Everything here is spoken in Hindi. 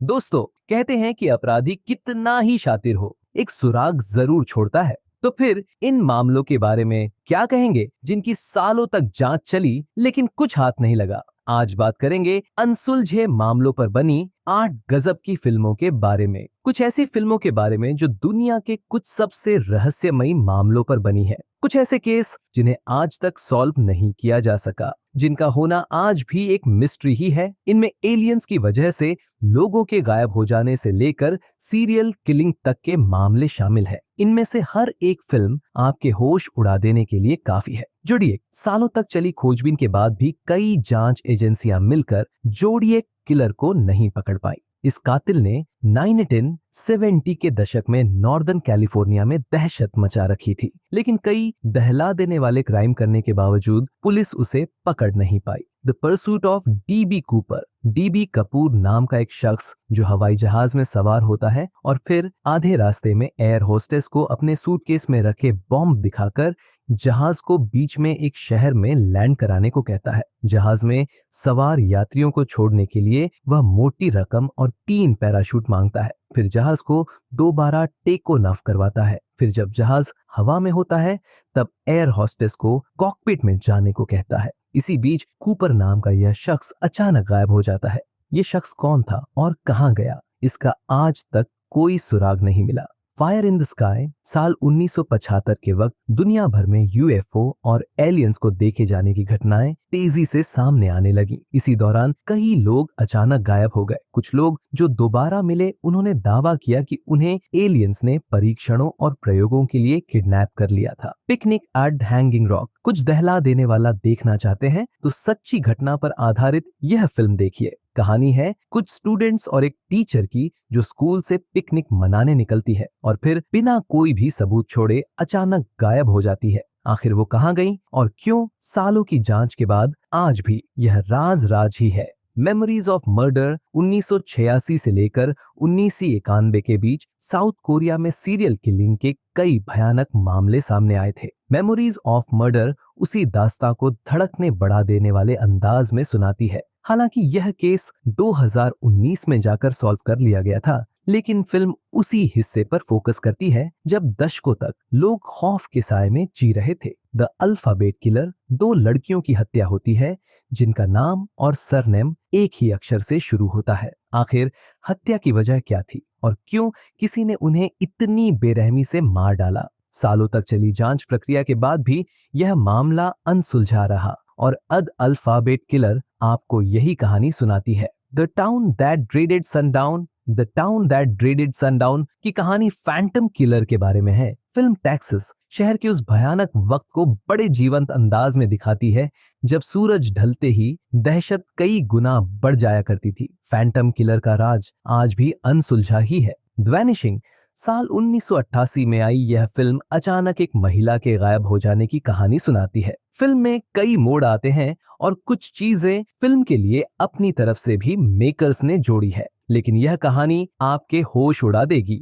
दोस्तों, कहते हैं कि अपराधी कितना ही शातिर हो, एक सुराग जरूर छोड़ता है। तो फिर इन मामलों के बारे में क्या कहेंगे जिनकी सालों तक जांच चली लेकिन कुछ हाथ नहीं लगा। आज बात करेंगे अनसुलझे मामलों पर बनी 8 गजब की फिल्मों के बारे में। कुछ ऐसी फिल्मों के बारे में जो दुनिया के कुछ सबसे रहस्यमयी मामलों पर बनी है। कुछ ऐसे केस जिन्हें आज तक सॉल्व नहीं किया जा सका, जिनका होना आज भी एक मिस्ट्री ही है। इनमें एलियंस की वजह से लोगों के गायब हो जाने से लेकर सीरियल किलिंग तक के मामले शामिल है। इनमें से हर एक फिल्म आपके होश उड़ा देने के लिए काफी है। जुड़िए, सालों तक चली खोजबीन के बाद भी कई जांच एजेंसियां मिलकर जोड़िए किलर को नहीं पकड़ पाई। इस कातिल ने 1970 के दशक में नॉर्दर्न कैलिफोर्निया में दहशत मचा रखी थी, लेकिन कई दहला देने वाले क्राइम करने के बावजूद पुलिस उसे पकड़ नहीं पाई। The pursuit of DB Cooper. DB Cooper नाम का एक शख्स जो हवाई जहाज में सवार होता है और फिर आधे रास्ते में एयर होस्टेस को अपने सूटकेस में रखे बॉम्ब दिखाकर जहाज को बीच में एक शहर में लैंड कराने को कहता है। जहाज में सवार यात्रियों को छोड़ने के लिए वह मोटी रकम और 3 पैराशूट मांगता है। फिर जहाज को दोबारा टेक ऑफ करवाता है। फिर जब जहाज हवा में होता है तब एयर होस्टेस को कॉकपिट में जाने को कहता है। इसी बीच कूपर नाम का यह शख्स अचानक गायब हो जाता है। ये शख्स कौन था और कहां गया, इसका आज तक कोई सुराग नहीं मिला। फायर इन द स्काई साल 1975 के वक्त दुनिया भर में यूएफओ और एलियंस को देखे जाने की घटनाएं तेजी से सामने आने लगी। इसी दौरान कई लोग अचानक गायब हो गए। कुछ लोग जो दोबारा मिले उन्होंने दावा किया कि उन्हें एलियंस ने परीक्षणों और प्रयोगों के लिए किडनैप कर लिया था। Picnic at the hanging rock. कुछ दहला देने वाला देखना चाहते हैं तो सच्ची घटना पर आधारित यह फिल्म देखिए। कहानी है कुछ स्टूडेंट्स और एक टीचर की जो स्कूल से पिकनिक मनाने निकलती है और फिर बिना कोई भी सबूत छोड़े अचानक गायब हो जाती है। आखिर वो कहाँ गई और क्यों? सालों की जांच के बाद आज भी यह राज ही है। मेमोरीज ऑफ मर्डर 1986 से लेकर 1991 के बीच साउथ कोरिया में सीरियल किलिंग के कई भयानक मामले सामने आए थे। मेमोरीज ऑफ मर्डर उसी दास्तां को धड़कने बढ़ा देने वाले अंदाज में सुनाती है। हालांकि यह केस 2019 में जाकर सॉल्व कर लिया गया था, लेकिन फिल्म उसी हिस्से पर फोकस करती है जब दशकों तक लोग खौफ के साए में जी रहे थे। The alphabet killer. 2 लड़कियों की हत्या होती है जिनका नाम और सरनेम एक ही अक्षर से शुरू होता है। आखिर हत्या की वजह क्या थी और क्यों किसी ने उन्हें इतनी बेरहमी से मार डाला? सालों तक चली जांच प्रक्रिया के बाद भी यह मामला अनसुलझा रहा और द अल्फाबेट किलर आपको यही कहानी सुनाती है। The town that dreaded sundown. The town that dreaded sundown की कहानी फैंटम किलर के बारे में है। फिल्म टेक्सास शहर के उस भयानक वक्त को बड़े जीवंत अंदाज में दिखाती है जब सूरज ढलते ही दहशत कई गुना बढ़ जाया करती थी। फैंटम किलर का राज आज भी अनसुलझा ही है। The vanishing. साल 1988 में आई यह फिल्म अचानक एक महिला के गायब हो जाने की कहानी सुनाती है। फिल्म में कई मोड़ आते हैं और कुछ चीजें फिल्म के लिए अपनी तरफ से भी मेकर्स ने जोड़ी है, लेकिन यह कहानी आपके होश उड़ा देगी।